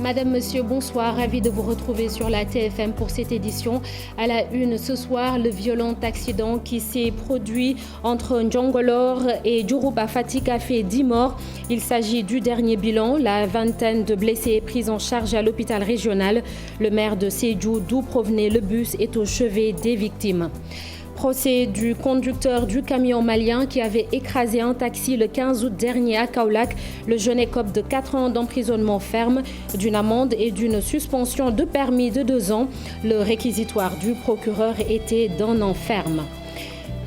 Madame, Monsieur, bonsoir. Ravi de vous retrouver sur la TFM pour cette édition. À la une ce soir, le violent accident qui s'est produit entre Njongolor et Diouroup à Fatick a fait 10 morts. Il s'agit du dernier bilan. La vingtaine de blessés est prise en charge à l'hôpital régional. Le maire de Sédhiou, d'où provenait le bus, est au chevet des victimes. Procès du conducteur du camion malien qui avait écrasé un taxi le 15 août dernier à Kaolack. Le jeune écope de 4 ans d'emprisonnement ferme, d'une amende et d'une suspension de permis de 2 ans. Le réquisitoire du procureur était d'un an ferme.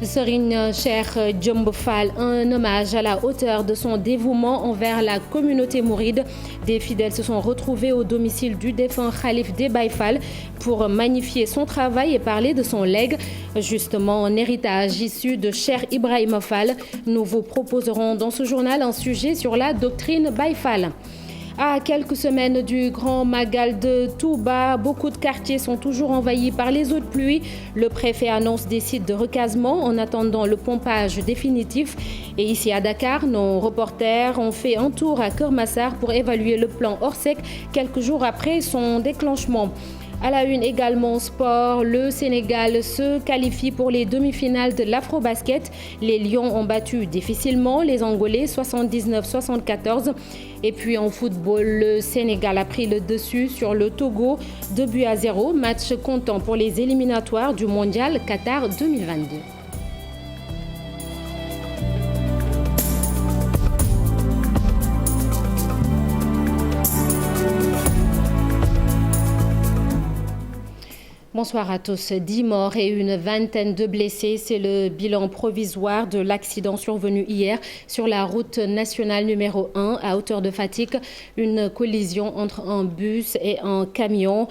Serigne Cheikh Jumbo Fall, un hommage à la hauteur de son dévouement envers la communauté mouride. Des fidèles se sont retrouvés au domicile du défunt Khalif des Baye Fall pour magnifier son travail et parler de son legs. Justement, un héritage issu de Cheikh Ibrahima Fall. Nous vous proposerons dans ce journal un sujet sur la doctrine Baye Fall. À quelques semaines du Grand Magal de Touba, beaucoup de quartiers sont toujours envahis par les eaux de pluie. Le préfet annonce des sites de recasement en attendant le pompage définitif. Et ici à Dakar, nos reporters ont fait un tour à Keur-Massar pour évaluer le plan Orsec quelques jours après son déclenchement. À la une également sport, le Sénégal se qualifie pour les demi-finales de l'Afrobasket. Les Lions ont battu difficilement les Angolais 79-74. Et puis en football, le Sénégal a pris le dessus sur le Togo 2-0. Match comptant pour les éliminatoires du Mondial Qatar 2022. Bonsoir à tous. 10 morts et une vingtaine de blessés. C'est le bilan provisoire de l'accident survenu hier sur la route nationale numéro 1 à hauteur de Fatick. Une collision entre un bus et un camion.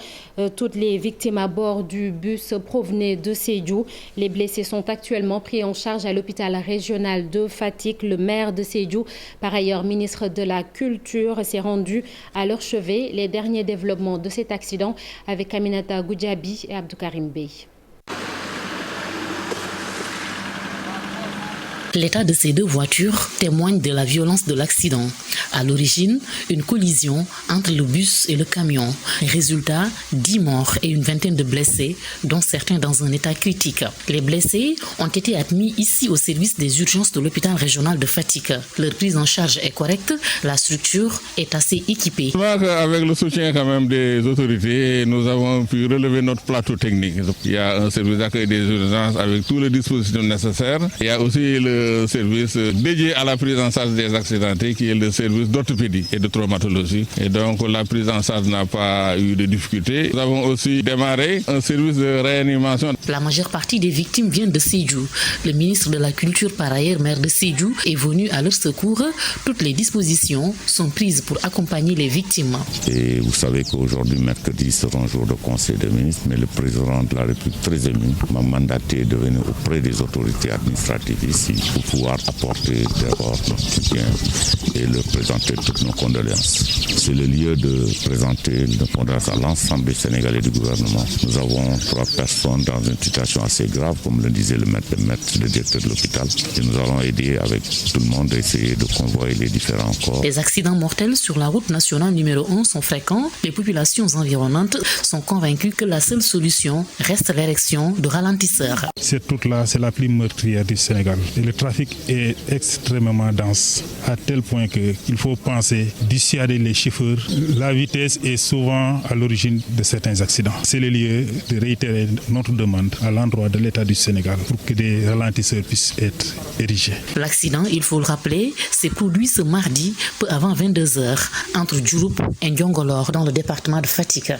Toutes les victimes à bord du bus provenaient de Sédhiou. Les blessés sont actuellement pris en charge à l'hôpital régional de Fatick. Le maire de Sédhiou, par ailleurs ministre de la Culture, s'est rendu à leur chevet. Les derniers développements de cet accident avec Aminata Goudjabi et Abdou Karim Bey. L'état de ces deux voitures témoigne de la violence de l'accident. À l'origine, une collision entre le bus et le camion. Résultat, 10 morts et une vingtaine de blessés, dont certains dans un état critique. Les blessés ont été admis ici au service des urgences de l'hôpital régional de Fatick. Leur prise en charge est correcte, la structure est assez équipée. Avec le soutien quand même des autorités, nous avons pu relever notre plateau technique. Il y a un service d'accueil des urgences avec tous les dispositifs nécessaires. Il y a aussi le service dédié à la prise en charge des accidentés qui est le service d'orthopédie et de traumatologie. Et donc la prise en charge n'a pas eu de difficultés. Nous avons aussi démarré un service de réanimation. La majeure partie des victimes vient de Sédhiou. Le ministre de la Culture, par ailleurs maire de Sédhiou, est venu à leur secours. Toutes les dispositions sont prises pour accompagner les victimes. Et vous savez qu'aujourd'hui, mercredi, sera un jour de conseil des ministres, mais le président de la République, très ému, m'a mandaté de venir auprès des autorités administratives ici pour pouvoir apporter d'abord notre soutien et leur présenter toutes nos condoléances. C'est le lieu de présenter nos condoléances à l'ensemble des Sénégalais du gouvernement. Nous avons 3 personnes dans une situation assez grave, comme le disait le maître, le directeur de l'hôpital. Et nous allons aider avec tout le monde à essayer de convoyer les différents corps. Les accidents mortels sur la route nationale numéro 1 sont fréquents. Les populations environnantes sont convaincues que la seule solution reste l'érection de ralentisseurs. Cette route-là, c'est la plus meurtrière du Sénégal. Et le trafic est extrêmement dense, à tel point qu'il faut penser dissuader les chauffeurs. La vitesse est souvent à l'origine de certains accidents. C'est le lieu de réitérer notre demande à l'endroit de l'État du Sénégal pour que des ralentisseurs puissent être érigés. L'accident, il faut le rappeler, s'est produit ce mardi, peu avant 22h, entre Diouroup et Njongolor dans le département de Fatick.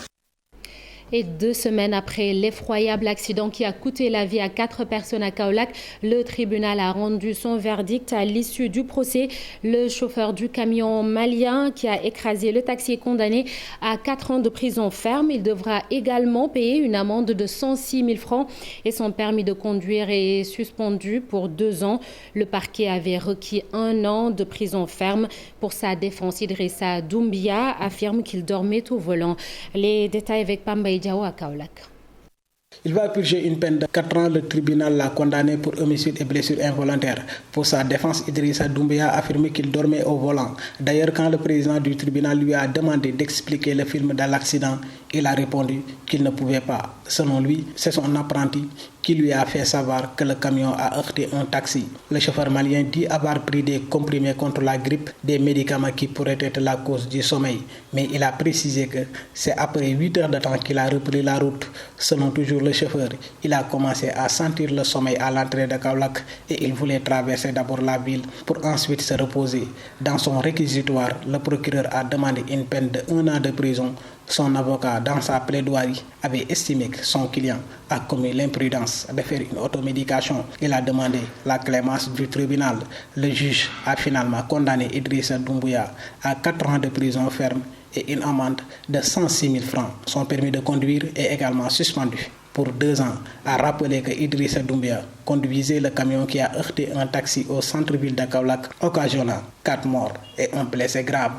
Et 2 semaines après l'effroyable accident qui a coûté la vie à 4 personnes à Kaolack, le tribunal a rendu son verdict à l'issue du procès. Le chauffeur du camion malien qui a écrasé le taxi est condamné à 4 ans de prison ferme. Il devra également payer une amende de 106 000 francs et son permis de conduire est suspendu pour 2 ans. Le parquet avait requis 1 an de prison ferme. Pour sa défense, Idrissa Doumbia affirme qu'il dormait au volant. Les détails avec Pamba Diao à Kaolack. Il va purger une peine de 4 ans. Le tribunal l'a condamné pour homicide et blessure involontaire. Pour sa défense, Idrissa Doumbouya a affirmé qu'il dormait au volant. D'ailleurs, quand le président du tribunal lui a demandé d'expliquer le film de l'accident, il a répondu qu'il ne pouvait pas. Selon lui, c'est son apprenti qui lui a fait savoir que le camion a heurté un taxi. Le chauffeur malien dit avoir pris des comprimés contre la grippe, des médicaments qui pourraient être la cause du sommeil. Mais il a précisé que c'est après 8 heures de temps qu'il a repris la route. Selon toujours le chauffeur, il a commencé à sentir le sommeil à l'entrée de Kaolack et il voulait traverser d'abord la ville pour ensuite se reposer. Dans son réquisitoire, le procureur a demandé une peine de 1 an de prison. Son avocat, dans sa plaidoirie, avait estimé que son client a commis l'imprudence de faire une automédication. Il a demandé la clémence du tribunal. Le juge a finalement condamné Idrissa Doumbouya à 4 ans de prison ferme et une amende de 106 000 francs. Son permis de conduire est également suspendu pour 2 ans. A rappelé que Idrissa Doumbouya conduisait le camion qui a heurté un taxi au centre-ville de Kaolack, occasionnant 4 morts et un blessé grave.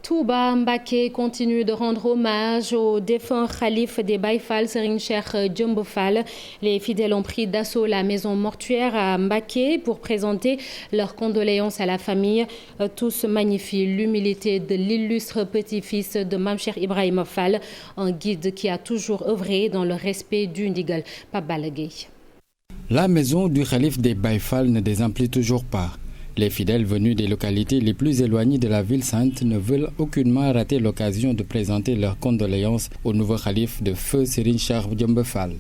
Touba Mbaké continue de rendre hommage au défunt khalife des Baye Fall, Serigne Cheikh Jëmb Fall. Les fidèles ont pris d'assaut la maison mortuaire à Mbaké pour présenter leurs condoléances à la famille. Tous magnifient l'humilité de l'illustre petit-fils de Mame Cheikh Ibrahima Fall, un guide qui a toujours œuvré dans le respect du ndigal. Pape Balla Gueye. La maison du khalife des Baye Fall ne désemplit toujours pas. Les fidèles venus des localités les plus éloignées de la ville sainte ne veulent aucunement rater l'occasion de présenter leurs condoléances au nouveau khalife de feu Serigne Cheikh Jëmb Fall.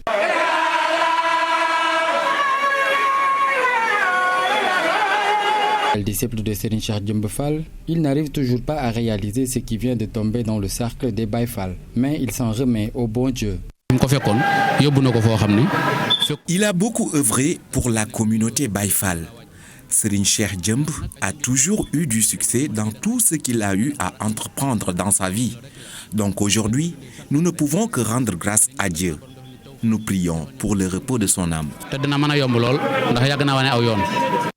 Disciple de Serigne Cheikh Jëmb Fall, il n'arrive toujours pas à réaliser ce qui vient de tomber dans le cercle des Baye Fall, mais il s'en remet au bon Dieu. Il a beaucoup œuvré pour la communauté Baye Fall. Serigne Cheikh Jëmb a toujours eu du succès dans tout ce qu'il a eu à entreprendre dans sa vie. Donc aujourd'hui, nous ne pouvons que rendre grâce à Dieu. Nous prions pour le repos de son âme.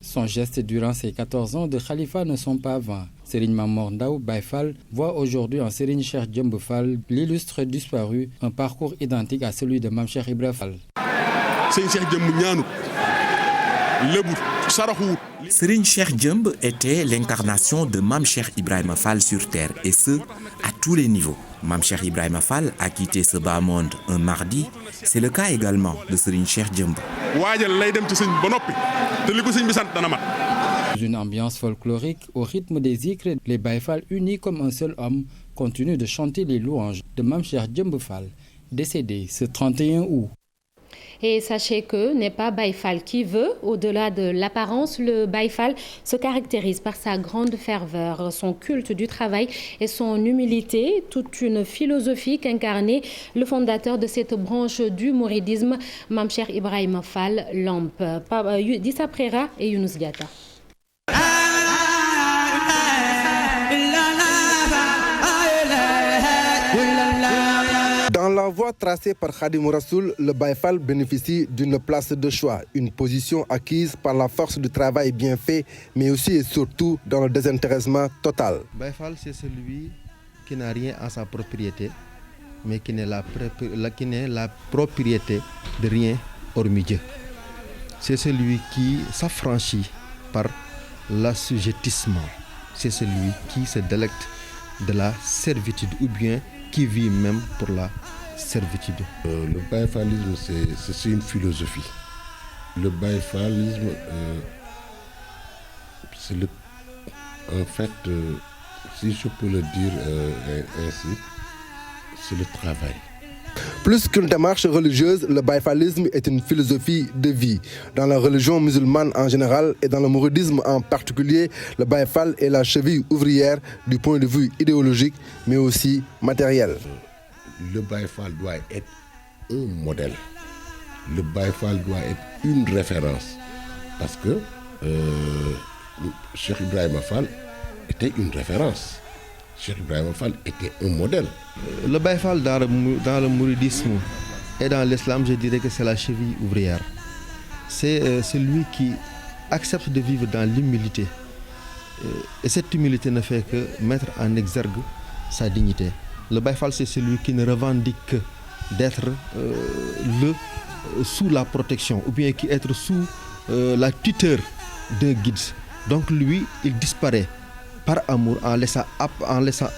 Son geste durant ses 14 ans de khalifa ne sont pas vains. Serigne Mamor Ndaw Baye Fall voit aujourd'hui en Serigne Cheikh Jëmb Fall, l'illustre disparu, un parcours identique à celui de Mame Cheikh Ibrahima Fall. Serigne Cheikh Jëmb était l'incarnation de Mame Cheikh Ibrahima Fall sur terre, et ce, à tous les niveaux. Mame Cheikh Ibrahima Fall a quitté ce bas monde un mardi. C'est le cas également de Serigne Cheikh Jëmb. Dans une ambiance folklorique, au rythme des zikrs, les Baye Fall unis comme un seul homme continuent de chanter les louanges de Mame Cheikh Jëmb Fall, décédé ce 31 août. Et sachez que n'est pas Baye Fall qui veut. Au-delà de l'apparence, le Baye Fall se caractérise par sa grande ferveur, son culte du travail et son humilité, toute une philosophie qu'incarnait le fondateur de cette branche du mouridisme, Mame Cheikh Ibrahima Fall Lamp. Dissa Prera et Younous Diatta. Dans la voie tracée par Khadim Rassoul, le Baye Fall bénéficie d'une place de choix, une position acquise par la force du travail bien fait, mais aussi et surtout dans le désintéressement total. Baye Fall, c'est celui qui n'a rien à sa propriété, mais qui n'est la propriété de rien hormis Dieu. C'est celui qui s'affranchit par l'assujettissement. C'est celui qui se délecte de la servitude ou bien qui vit même pour la servitude. Le Baye Fallisme, c'est une philosophie. Le Baye Fallisme, c'est en fait, si je peux le dire ainsi, c'est le travail. Plus qu'une démarche religieuse, le Baye Fallisme est une philosophie de vie. Dans la religion musulmane en général et dans le mouridisme en particulier, le Baye Fall est la cheville ouvrière du point de vue idéologique, mais aussi matériel. Le Baye Fall doit être un modèle. Le Baye Fall doit être une référence. Parce que Cheikh Ibrahima Fall était une référence. Cheikh Ibrahima Fall était un modèle. Le Baye Fall dans le mouridisme et dans l'islam, je dirais que c'est la cheville ouvrière. C'est celui qui accepte de vivre dans l'humilité. Et cette humilité ne fait que mettre en exergue sa dignité. Le Baye Fall, c'est celui qui ne revendique d'être sous la protection ou bien qui être sous la tuteur d'un guide. Donc lui, il disparaît par amour en laissant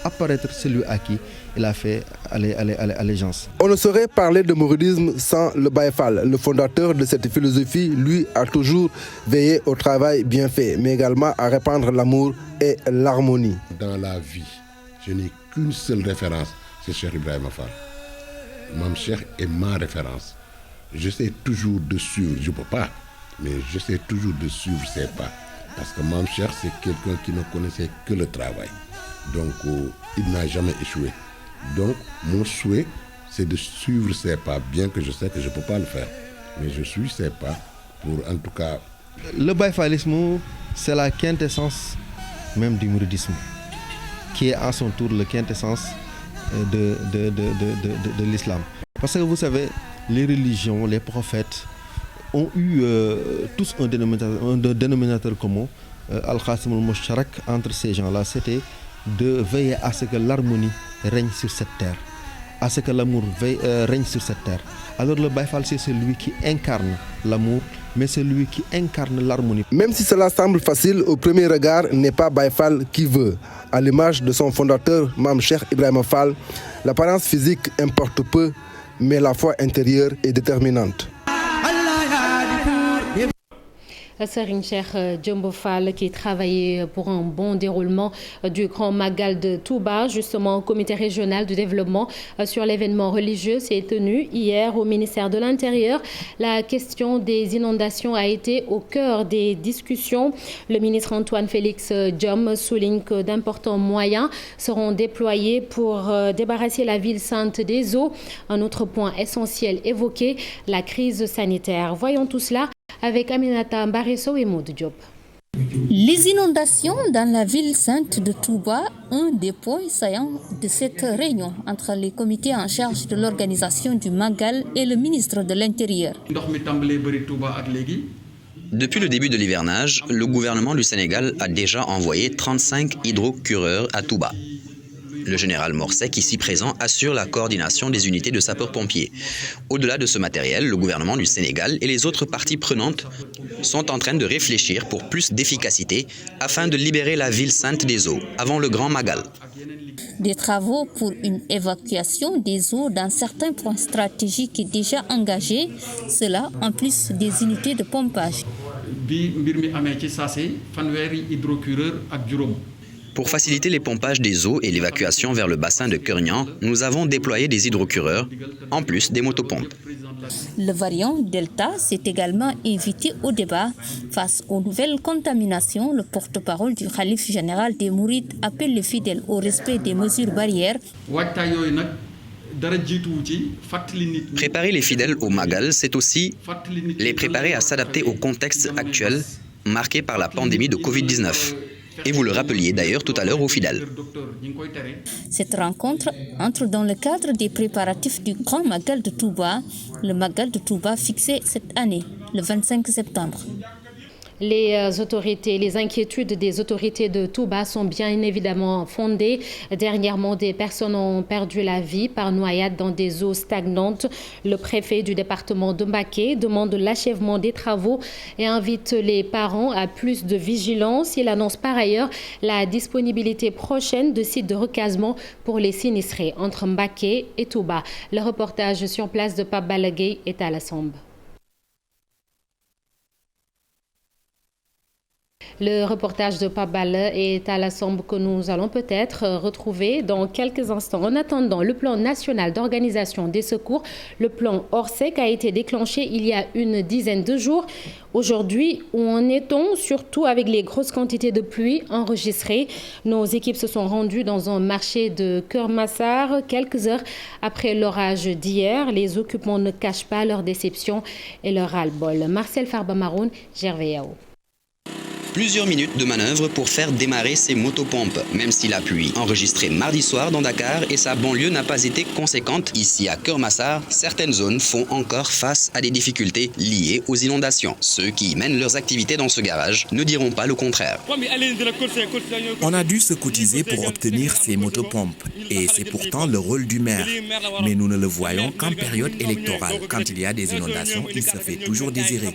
apparaître celui à qui il a fait allégeance. On ne saurait parler de mouridisme sans le Baye Fall. Le fondateur de cette philosophie, lui, a toujours veillé au travail bien fait, mais également à répandre l'amour et l'harmonie. Dans la vie, je n'ai qu'une seule référence, c'est Cheikh Ibrahima Fall. Mam Cheikh est ma référence. J'essaie toujours de suivre, je ne peux pas, mais j'essaie toujours de suivre ses pas. Parce que Mam Cheikh, c'est quelqu'un qui ne connaissait que le travail. Donc, il n'a jamais échoué. Donc, mon souhait, c'est de suivre ses pas, bien que je sais que je ne peux pas le faire. Mais je suis ses pas pour, en tout cas... Le baïfalisme, c'est la quintessence même du mouridisme, qui est à son tour la quintessence de l'islam. Parce que vous savez, les religions, les prophètes ont eu tous un dénominateur commun, Al-Qasim al-Mushtarak, entre ces gens-là, c'était de veiller à ce que l'harmonie règne sur cette terre, à ce que l'amour règne sur cette terre. Alors le Baye Fall, c'est celui qui incarne l'amour, mais c'est lui qui incarne l'harmonie. Même si cela semble facile, au premier regard, n'est pas Baye Fall qui veut. À l'image de son fondateur, Mam Cheikh Ibrahima Fall, l'apparence physique importe peu, mais la foi intérieure est déterminante. Serigne Cheikh Jëmb Fall qui travaillait pour un bon déroulement du Grand Magal de Touba. Justement, au comité régional du développement sur l'événement religieux s'est tenu hier au ministère de l'Intérieur. La question des inondations a été au cœur des discussions. Le ministre Antoine Félix Diome souligne que d'importants moyens seront déployés pour débarrasser la ville sainte des eaux. Un autre point essentiel évoqué, la crise sanitaire. Voyons tout cela avec Aminata Mbaresso et Maud Diop. Les inondations dans la ville sainte de Touba, un des points saillants de cette réunion entre les comités en charge de l'organisation du Magal et le ministre de l'Intérieur. Depuis le début de l'hivernage, le gouvernement du Sénégal a déjà envoyé 35 hydrocureurs à Touba. Le général Morsec, ici présent, assure la coordination des unités de sapeurs-pompiers. Au-delà de ce matériel, le gouvernement du Sénégal et les autres parties prenantes sont en train de réfléchir pour plus d'efficacité afin de libérer la ville sainte des eaux avant le Grand Magal. Des travaux pour une évacuation des eaux dans certains points stratégiques est déjà engagé, cela en plus des unités de pompage. Pour faciliter les pompages des eaux et l'évacuation vers le bassin de Kernian, nous avons déployé des hydrocureurs, en plus des motopompes. Le variant Delta s'est également invité au débat. Face aux nouvelles contaminations, le porte-parole du Khalife général des Mourides appelle les fidèles au respect des mesures barrières. Préparer les fidèles au Magal, c'est aussi les préparer à s'adapter au contexte actuel marqué par la pandémie de Covid-19. Et vous le rappeliez d'ailleurs tout à l'heure aux fidèles. Cette rencontre entre dans le cadre des préparatifs du Grand Magal de Touba, le Magal de Touba fixé cette année, le 25 septembre. Les inquiétudes des autorités de Touba sont bien évidemment fondées. Dernièrement, des personnes ont perdu la vie par noyade dans des eaux stagnantes. Le préfet du département de Mbacké demande l'achèvement des travaux et invite les parents à plus de vigilance. Il annonce par ailleurs la disponibilité prochaine de sites de recasement pour les sinistrés entre Mbacké et Touba. Le reportage sur place de Pape Balagay est à la Sambe. Le reportage de Pape Balla est à la Sambe que nous allons peut-être retrouver dans quelques instants. En attendant, le plan national d'organisation des secours, le plan Orsec, a été déclenché il y a une dizaine de jours. Aujourd'hui, où en est-on, surtout avec les grosses quantités de pluie enregistrées? Nos équipes se sont rendues dans un marché de Keur-Massar quelques heures après l'orage d'hier. Les occupants ne cachent pas leur déception et leur ras-le-bol. Marcel Farba Maroun, Gervais Yao. plusieurs minutes de manœuvre pour faire démarrer ses motopompes. Même si la pluie enregistrée mardi soir dans Dakar et sa banlieue n'a pas été conséquente, ici à Keur Massar, certaines zones font encore face à des difficultés liées aux inondations. Ceux qui mènent leurs activités dans ce garage ne diront pas le contraire. On a dû se cotiser pour obtenir ces motopompes et c'est pourtant le rôle du maire. Mais nous ne le voyons qu'en période électorale. Quand il y a des inondations, il se fait toujours désirer.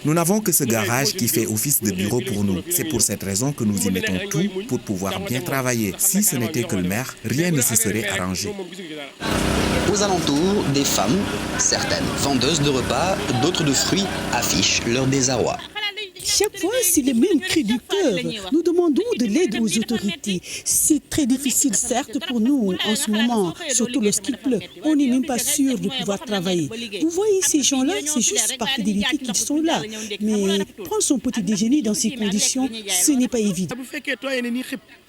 Nous n'avons que ce garage qui fait office de bureau pour nous. C'est pour cette raison que nous y mettons tout pour pouvoir bien travailler. Si ce n'était que le maire, rien ne se serait arrangé. Aux alentours, des femmes, certaines vendeuses de repas, d'autres de fruits, affichent leur désarroi. Chaque fois, c'est le même cri du cœur. Nous demandons de l'aide aux autorités. C'est très difficile, certes, pour nous en ce moment, surtout lorsqu'il pleut. On n'est même pas sûr de pouvoir travailler. Vous voyez, ces gens-là, c'est juste par fidélité qu'ils sont là. Mais prendre son petit déjeuner dans ces conditions, ce n'est pas évident.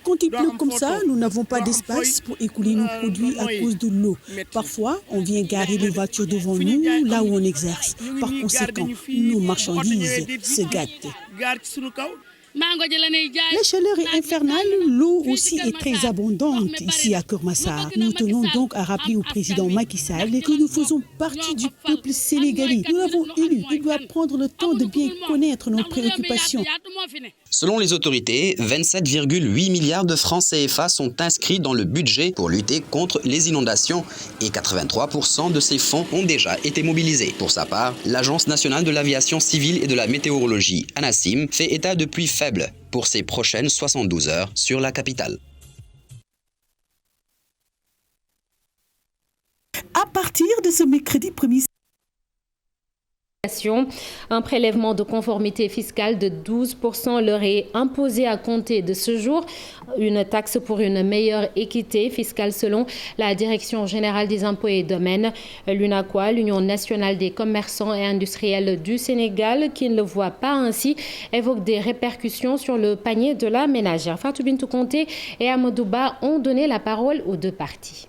Quand il pleut comme ça, nous n'avons pas d'espace pour écouler nos produits à cause de l'eau. Parfois, on vient garer les voitures devant nous, là où on exerce. Par conséquent, nos marchandises se gâtent. La chaleur est infernale, l'eau aussi est très abondante ici à Keur Massar. Nous tenons donc à rappeler au président Macky Sall que nous faisons partie du peuple sénégalais. Nous l'avons élu, il doit prendre le temps de bien connaître nos préoccupations. Selon les autorités, 27,8 milliards de francs CFA sont inscrits dans le budget pour lutter contre les inondations et 83% de ces fonds ont déjà été mobilisés. Pour sa part, l'Agence nationale de l'aviation civile et de la météorologie, ANACIM, fait état de pluies faibles pour ces prochaines 72 heures sur la capitale. À partir de ce mercredi 1er, un prélèvement de conformité fiscale de 12% leur est imposé à compter de ce jour. Une taxe pour une meilleure équité fiscale selon la Direction générale des impôts et domaines. L'UNACOA, l'Union nationale des commerçants et industriels du Sénégal, qui ne le voit pas ainsi, évoque des répercussions sur le panier de la ménagère. Fatou Bintou Conté et Amadou Ba ont donné la parole aux deux parties.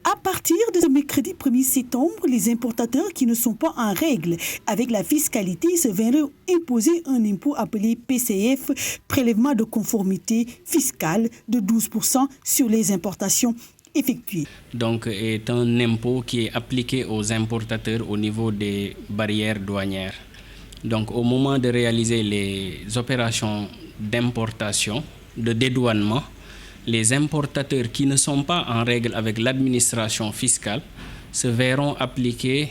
À partir de ce mercredi 1er septembre, les importateurs qui ne sont pas en règle avec la fiscalité se verront imposer un impôt appelé PCF, prélèvement de conformité fiscale de 12% sur les importations effectuées. Donc, est un impôt qui est appliqué aux importateurs au niveau des barrières douanières. Donc, au moment de réaliser les opérations d'importation, de dédouanement, les importateurs qui ne sont pas en règle avec l'administration fiscale se verront appliquer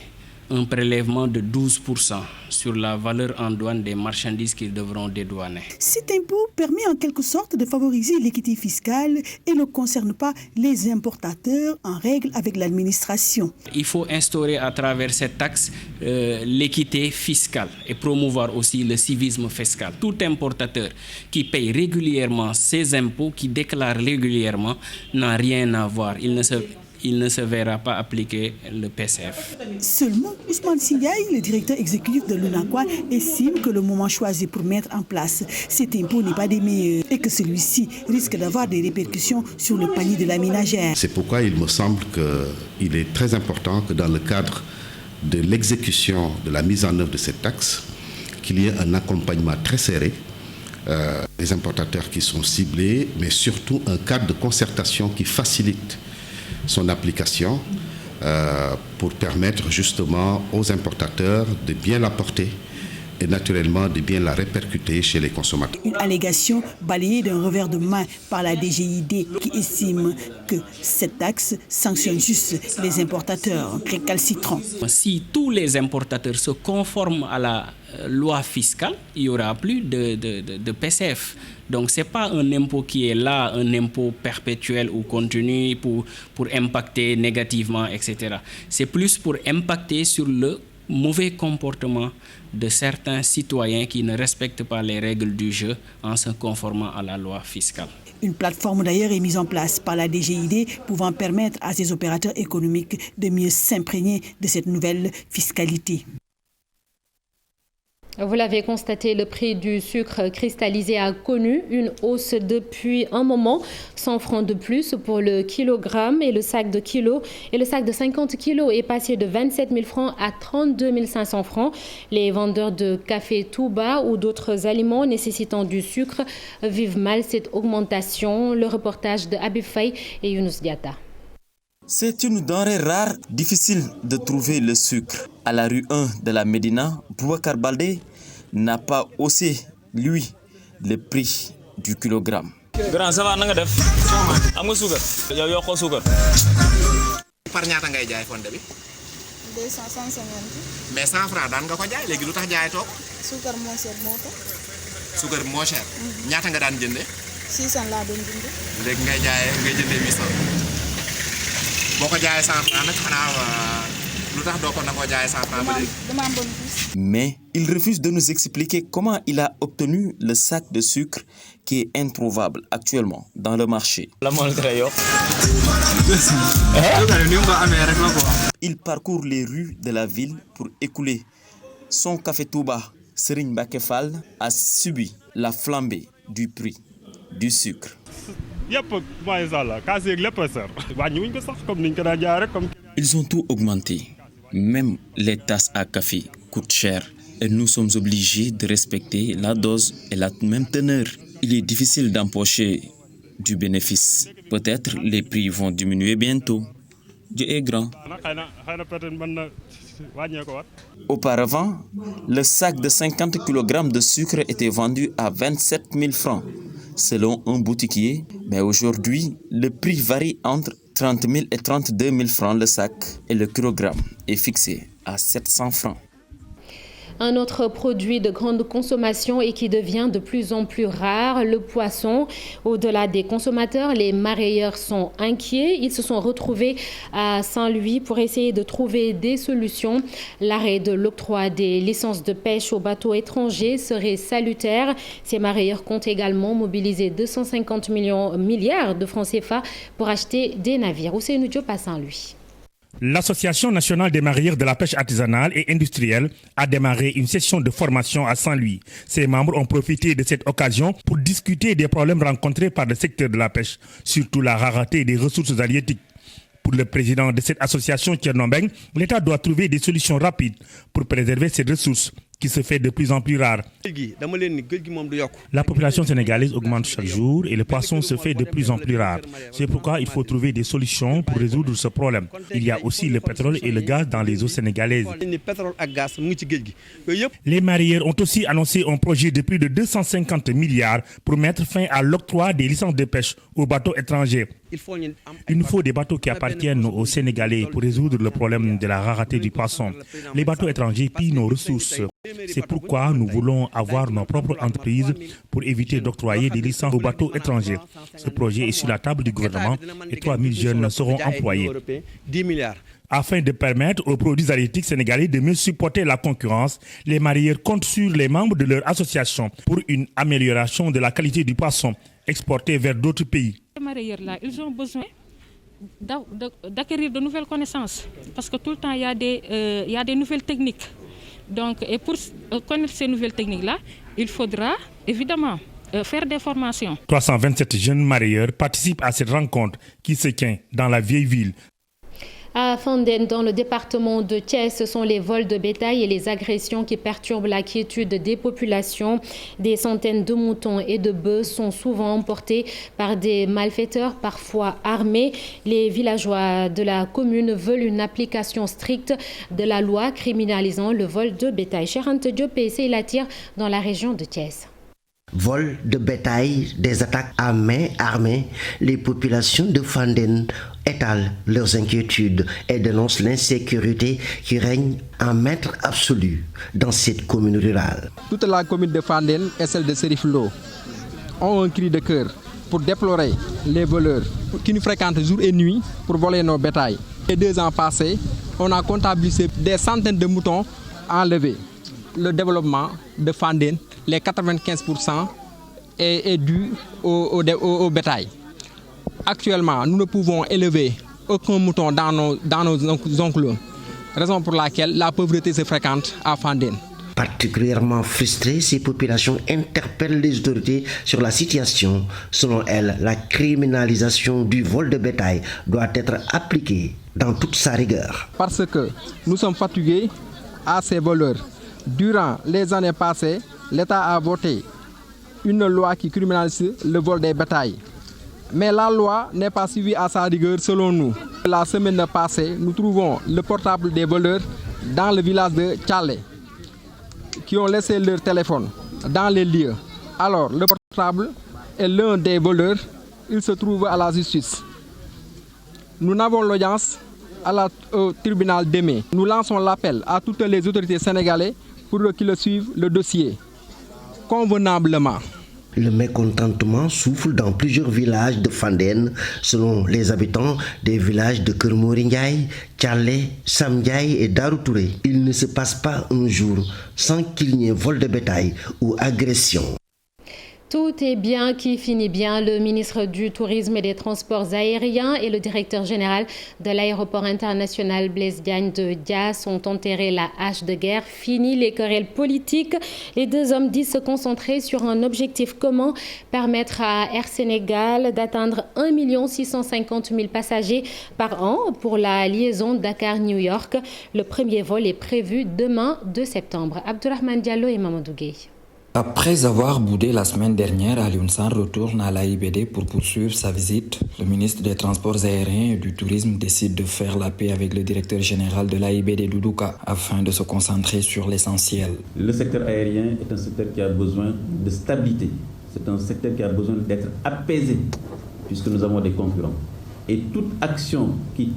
un prélèvement de 12% sur la valeur en douane des marchandises qu'ils devront dédouaner. Cet impôt permet en quelque sorte de favoriser l'équité fiscale et ne concerne pas les importateurs en règle avec l'administration. Il faut instaurer à travers cette taxe l'équité fiscale et promouvoir aussi le civisme fiscal. Tout importateur qui paye régulièrement ses impôts, qui déclare régulièrement, n'a rien à voir. Il ne se verra pas appliquer le PCF. Seulement, Ousmane Sindiaye, le directeur exécutif de l'UNACOA, estime que le moment choisi pour mettre en place cet impôt n'est pas des meilleurs et que celui-ci risque d'avoir des répercussions sur le panier de la ménagère. C'est pourquoi il me semble qu'il est très important que dans le cadre de l'exécution de la mise en œuvre de cette taxe, qu'il y ait un accompagnement très serré des importateurs qui sont ciblés, mais surtout un cadre de concertation qui facilite son application pour permettre justement aux importateurs de bien la porter et naturellement de bien la répercuter chez les consommateurs. Une allégation balayée d'un revers de main par la DGID qui estime que cette taxe sanctionne juste les importateurs récalcitrants. Si tous les importateurs se conforment à la loi fiscale, il n'y aura plus de PCF. Donc ce n'est pas un impôt qui est là, un impôt perpétuel ou continu pour impacter négativement, etc. C'est plus pour impacter sur le mauvais comportement de certains citoyens qui ne respectent pas les règles du jeu en se conformant à la loi fiscale. Une plateforme d'ailleurs est mise en place par la DGID pouvant permettre à ces opérateurs économiques de mieux s'imprégner de cette nouvelle fiscalité. Vous l'avez constaté, le prix du sucre cristallisé a connu une hausse depuis un moment. 100 francs de plus pour le kilogramme et le sac de 50 kilos est passé de 27 000 francs à 32 500 francs. Les vendeurs de café Touba ou d'autres aliments nécessitant du sucre vivent mal cette augmentation. Le reportage de Habib Faye et Younous Diata. C'est une denrée rare, difficile de trouver le sucre. À la rue 1 de la Médina, Boubacar Baldé n'a pas haussé, lui, le prix du kilogramme. Grand, ça va, nanga def? Am nga suukar? Yow yokko suukar. Par ñaata ngay jaay fonde bi? 200, 150. Mais 100 francs daan nga ko jaay, léegi lu tax jaay toog? Suukar moo cher moo tax. Suukar moo cher. Ñaata nga daan jëndee? 600 laa doon jëndee. Léegi ngay jëndee 800. Boko jaay 100 francs nag xanaa lu tax doo ko nangoo jaay 100 francs ba léegi. Mais il refuse de nous expliquer comment il a obtenu le sac de sucre qui est introuvable actuellement dans le marché. Il parcourt les rues de la ville pour écouler son café Touba. Serigne Mbacké Fall a subi la flambée du prix du sucre. Ils ont tout augmenté. Même les tasses à café coûtent cher. Et nous sommes obligés de respecter la dose et la même teneur. Il est difficile d'empocher du bénéfice. Peut-être les prix vont diminuer bientôt. Dieu est grand. Auparavant, le sac de 50 kg de sucre était vendu à 27 000 francs, selon un boutiquier. Mais aujourd'hui, le prix varie entre 30 000 et 32 000 francs le sac et le kilogramme est fixé à 700 francs. Un autre produit de grande consommation et qui devient de plus en plus rare, le poisson. Au-delà des consommateurs, les mareyeurs sont inquiets. Ils se sont retrouvés à Saint-Louis pour essayer de trouver des solutions. L'arrêt de l'octroi des licences de pêche aux bateaux étrangers serait salutaire. Ces mareyeurs comptent également mobiliser 250 milliards de francs CFA pour acheter des navires. Ousseynou Diop à Saint-Louis. L'Association nationale des mareyeurs de la pêche artisanale et industrielle a démarré une session de formation à Saint-Louis. Ses membres ont profité de cette occasion pour discuter des problèmes rencontrés par le secteur de la pêche, surtout la rareté des ressources halieutiques. Pour le président de cette association, Thierno Mbeng, l'État doit trouver des solutions rapides pour préserver ces ressources qui se fait de plus en plus rare. La population sénégalaise augmente chaque jour et le poisson se fait de plus en plus rare. C'est pourquoi il faut trouver des solutions pour résoudre ce problème. Il y a aussi le pétrole et le gaz dans les eaux sénégalaises. Les mareyeurs ont aussi annoncé un projet de plus de 250 milliards pour mettre fin à l'octroi des licences de pêche aux bateaux étrangers. Il nous faut des bateaux qui appartiennent aux Sénégalais pour résoudre le problème de la rareté du poisson. Les bateaux étrangers pillent nos ressources. C'est pourquoi nous voulons avoir nos propres entreprises pour éviter d'octroyer des licences aux bateaux étrangers. Ce projet est sur la table du gouvernement et 3 000 jeunes seront employés. Afin de permettre aux produits halieutiques sénégalais de mieux supporter la concurrence, les mareyeurs comptent sur les membres de leur association pour une amélioration de la qualité du poisson exporté vers d'autres pays. Les mareyeurs là, ils ont besoin d'acquérir de nouvelles connaissances parce que tout le temps il y a des nouvelles techniques. Donc, et pour connaître ces nouvelles techniques-là, il faudra évidemment faire des formations. 327 jeunes mareyeurs participent à cette rencontre qui se tient dans la vieille ville. À Fandène, dans le département de Thiès, ce sont les vols de bétail et les agressions qui perturbent la quiétude des populations. Des centaines de moutons et de bœufs sont souvent emportés par des malfaiteurs, parfois armés. Les villageois de la commune veulent une application stricte de la loi criminalisant le vol de bétail. Chérante Diop et Seylatir dans la région de Thiès. Vol de bétail, des attaques à main armée, les populations de Fandène étalent leurs inquiétudes et dénoncent l'insécurité qui règne en maître absolu dans cette commune rurale. Toute la commune de Fandène et celle de Seriflo ont un cri de cœur pour déplorer les voleurs qui nous fréquentent jour et nuit pour voler nos bétails. Les 2 ans passés, on a comptabilisé des centaines de moutons enlevés. Le développement de Fandène, les 95% est dû au bétail. Actuellement, nous ne pouvons élever aucun mouton dans nos enclos, raison pour laquelle la pauvreté se fréquente à Fandène. Particulièrement frustrées, ces populations interpellent les autorités sur la situation. Selon elles, la criminalisation du vol de bétail doit être appliquée dans toute sa rigueur. Parce que nous sommes fatigués à ces voleurs. Durant les années passées, l'État a voté une loi qui criminalise le vol des bétails. Mais la loi n'est pas suivie à sa rigueur selon nous. La semaine passée, nous trouvons le portable des voleurs dans le village de Tchalé, qui ont laissé leur téléphone dans les lieux. Alors, le portable est l'un des voleurs, il se trouve à la justice. Nous n'avons l'audience au tribunal demain. Nous lançons l'appel à toutes les autorités sénégalaises pour qu'ils suivent le dossier convenablement. Le mécontentement souffle dans plusieurs villages de Fandène. Selon les habitants des villages de Kermorindiaï, Tchalé, Samdiaï et Daroutouré, il ne se passe pas un jour sans qu'il n'y ait vol de bétail ou agression. Tout est bien qui finit bien. Le ministre du Tourisme et des Transports aériens et le directeur général de l'aéroport international Blaise Diagne de Diass ont enterré la hache de guerre. Fini les querelles politiques. Les deux hommes disent se concentrer sur un objectif commun, permettre à Air Sénégal d'atteindre 1 650 000 passagers par an pour la liaison Dakar-New York. Le premier vol est prévu demain 2 septembre. Abdourahmane Diallo et Mamadou Gueye. Après avoir boudé la semaine dernière, Alioune Sarr retourne à l'AIBD pour poursuivre sa visite. Le ministre des Transports aériens et du Tourisme décide de faire la paix avec le directeur général de l'AIBD, Doudouka, afin de se concentrer sur l'essentiel. Le secteur aérien est un secteur qui a besoin de stabilité. C'est un secteur qui a besoin d'être apaisé, puisque nous avons des concurrents. Et toute action qui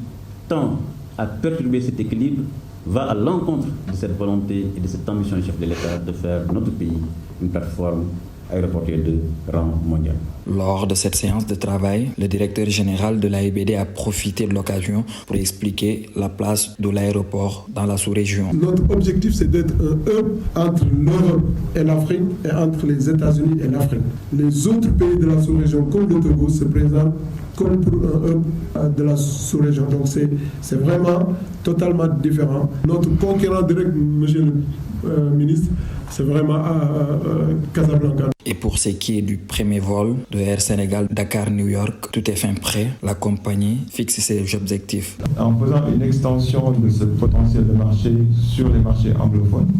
tend à perturber cet équilibre va à l'encontre de cette volonté et de cette ambition du chef de l'État de faire de notre pays une plateforme aéroportuaire de rang mondial. Lors de cette séance de travail, le directeur général de l'AIBD a profité de l'occasion pour expliquer la place de l'aéroport dans la sous-région. Notre objectif, c'est d'être un hub entre l'Europe et l'Afrique et entre les États-Unis et l'Afrique. Les autres pays de la sous-région, comme le Togo, se présentent comme pour un hub de la sous-région. Donc c'est vraiment totalement différent. Notre concurrent direct, monsieur le ministre, c'est vraiment Casablanca. Et pour ce qui est du premier vol de Air Sénégal Dakar-New York, tout est fin prêt. La compagnie fixe ses objectifs. En faisant une extension de ce potentiel de marché sur les marchés anglophones,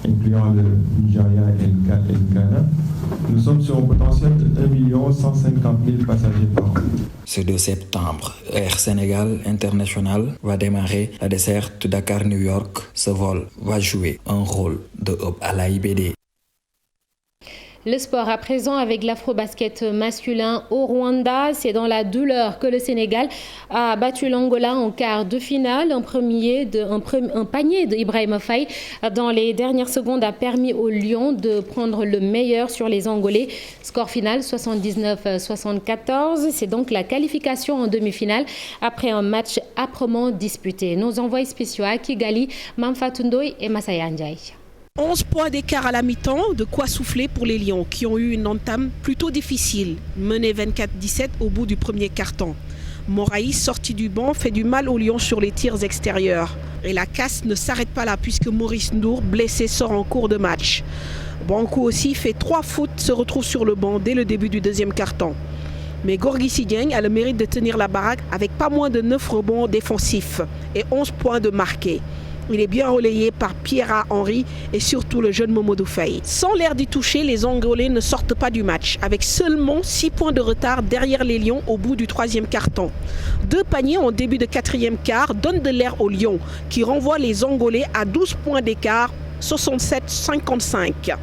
incluant le Nigeria et le Ghana, nous sommes sur un potentiel de 1 150 000 passagers par an. Ce 2 septembre, Air Sénégal International va démarrer la desserte Dakar-New York. Ce vol va jouer un rôle de hub à l'AIBD. Le sport à présent avec l'afro-basket masculin au Rwanda. C'est dans la douleur que le Sénégal a battu l'Angola en quart de finale. Un panier de Ibrahima Faye dans les dernières secondes a permis aux Lions de prendre le meilleur sur les Angolais. Score final 79-74. C'est donc la qualification en demi-finale après un match âprement disputé. Nos envoyés spéciaux à Kigali, Mamfatou Ndoye et Massaya Ndiaye. 11 points d'écart à la mi-temps, de quoi souffler pour les Lions qui ont eu une entame plutôt difficile, menés 24-17 au bout du premier quart-temps. Moraïs, sorti du banc, fait du mal aux Lions sur les tirs extérieurs. Et la casse ne s'arrête pas là puisque Maurice Ndour, blessé, sort en cours de match. Branco aussi fait 3 fautes, se retrouve sur le banc dès le début du deuxième quart-temps. Mais Gorgui Sy a le mérite de tenir la baraque avec pas moins de 9 rebonds défensifs et 11 points de marqués. Il est bien relayé par Pierre Henry et surtout le jeune Momodou Faye. Sans l'air d'y toucher, les Angolais ne sortent pas du match, avec seulement 6 points de retard derrière les Lions au bout du troisième quart-temps. 2 paniers en début de quatrième quart donnent de l'air aux Lions, qui renvoient les Angolais à 12 points d'écart, 67-55.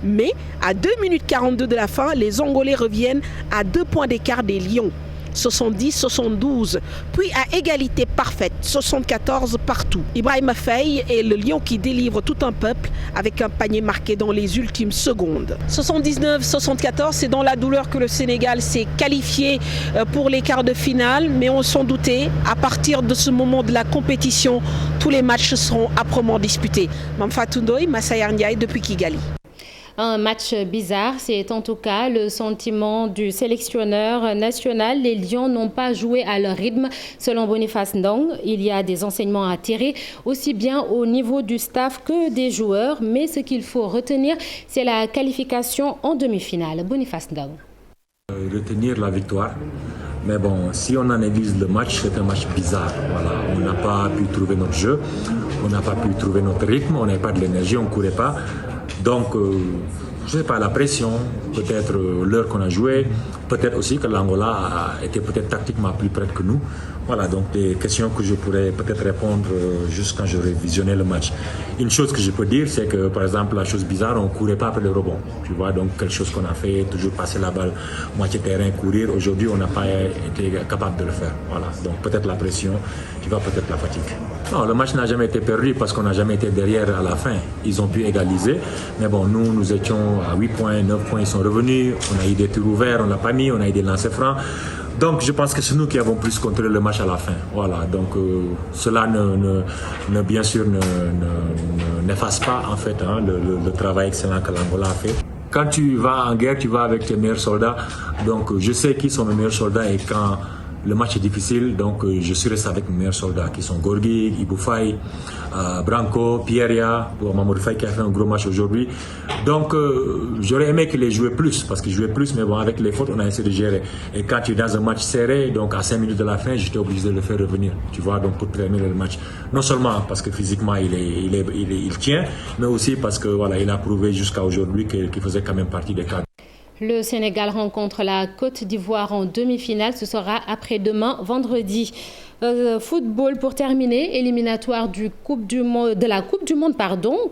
Mais à 2 minutes 42 de la fin, les Angolais reviennent à 2 points d'écart des Lions. 70-72, puis à égalité parfaite, 74 partout. Ibrahima Faye est le lion qui délivre tout un peuple avec un panier marqué dans les ultimes secondes. 79-74, c'est dans la douleur que le Sénégal s'est qualifié pour les quarts de finale, mais on s'en doutait, à partir de ce moment de la compétition, tous les matchs seront âprement disputés. Mamfatou Ndoye, Massaya Ndiaye depuis Kigali. Un match bizarre, c'est en tout cas le sentiment du sélectionneur national. Les Lions n'ont pas joué à leur rythme. Selon Boniface Ndong, il y a des enseignements à tirer, aussi bien au niveau du staff que des joueurs. Mais ce qu'il faut retenir, c'est la qualification en demi-finale. Boniface Ndong. Retenir la victoire. Mais bon, si on analyse le match, c'est un match bizarre. Voilà. On n'a pas pu trouver notre jeu, on n'a pas pu trouver notre rythme, on n'avait pas de l'énergie, on ne courait pas. Donc, je ne sais pas, la pression, peut-être l'heure qu'on a joué, peut-être aussi que l'Angola était peut-être tactiquement plus près que nous. Voilà, donc des questions que je pourrais peut-être répondre juste quand j'aurai visionné le match. Une chose que je peux dire, c'est que par exemple, la chose bizarre, on ne courait pas après le rebond. Tu vois, donc quelque chose qu'on a fait, toujours passer la balle, moitié terrain, courir. Aujourd'hui, on n'a pas été capable de le faire. Voilà, donc peut-être la pression, tu vois, peut-être la fatigue. Non, le match n'a jamais été perdu parce qu'on n'a jamais été derrière à la fin. Ils ont pu égaliser, mais bon, nous étions à 8 points, 9 points, ils sont revenus. On a eu des tirs ouverts, on n'a pas mis, on a eu des lancers francs. Donc je pense que c'est nous qui avons plus contrôlé le match à la fin. Voilà, donc cela bien sûr n'efface pas en fait le travail excellent que l'Angola a fait. Quand tu vas en guerre, tu vas avec tes meilleurs soldats. Donc je sais qui sont mes meilleurs soldats et quand le match est difficile, donc je suis resté avec mes meilleurs soldats qui sont Gorgui, Ibou Faye, Branco, Pierria, Mamoudou Faye qui a fait un gros match aujourd'hui. Donc j'aurais aimé qu'il ait joué plus, parce qu'il jouait plus, mais bon, avec les fautes, on a essayé de gérer. Et quand tu es dans un match serré, donc à 5 minutes de la fin, j'étais obligé de le faire revenir, tu vois, donc pour terminer le match. Non seulement parce que physiquement il tient, mais aussi parce que voilà, il a prouvé jusqu'à aujourd'hui qu'il faisait quand même partie des cadres. Le Sénégal rencontre la Côte d'Ivoire en demi-finale. Ce sera après-demain, vendredi. Football pour terminer, éliminatoire de la Coupe du Monde,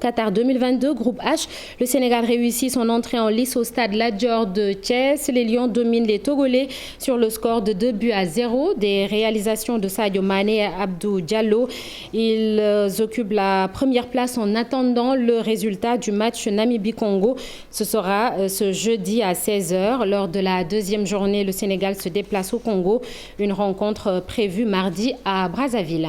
Qatar 2022, groupe H. Le Sénégal réussit son entrée en lice au stade Lat Dior de Thiès. Les Lions dominent les Togolais sur le score de 2-0. Des réalisations de Sadio Mané et Abdou Diallo. Ils occupent la première place en attendant le résultat du match Namibie-Congo. Ce sera ce jeudi à 16h. Lors de la deuxième journée, le Sénégal se déplace au Congo. Une rencontre prévue mardi à Brazzaville.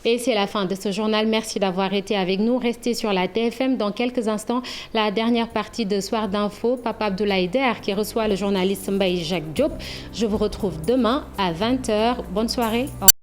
Et c'est la fin de ce journal. Merci d'avoir été avec nous. Restez sur la TFM. Dans quelques instants, la dernière partie de Soir d'Info, Papa Abdoulaye Der qui reçoit le journaliste Mbaye Jacques Diop. Je vous retrouve demain à 20h. Bonne soirée. Au revoir.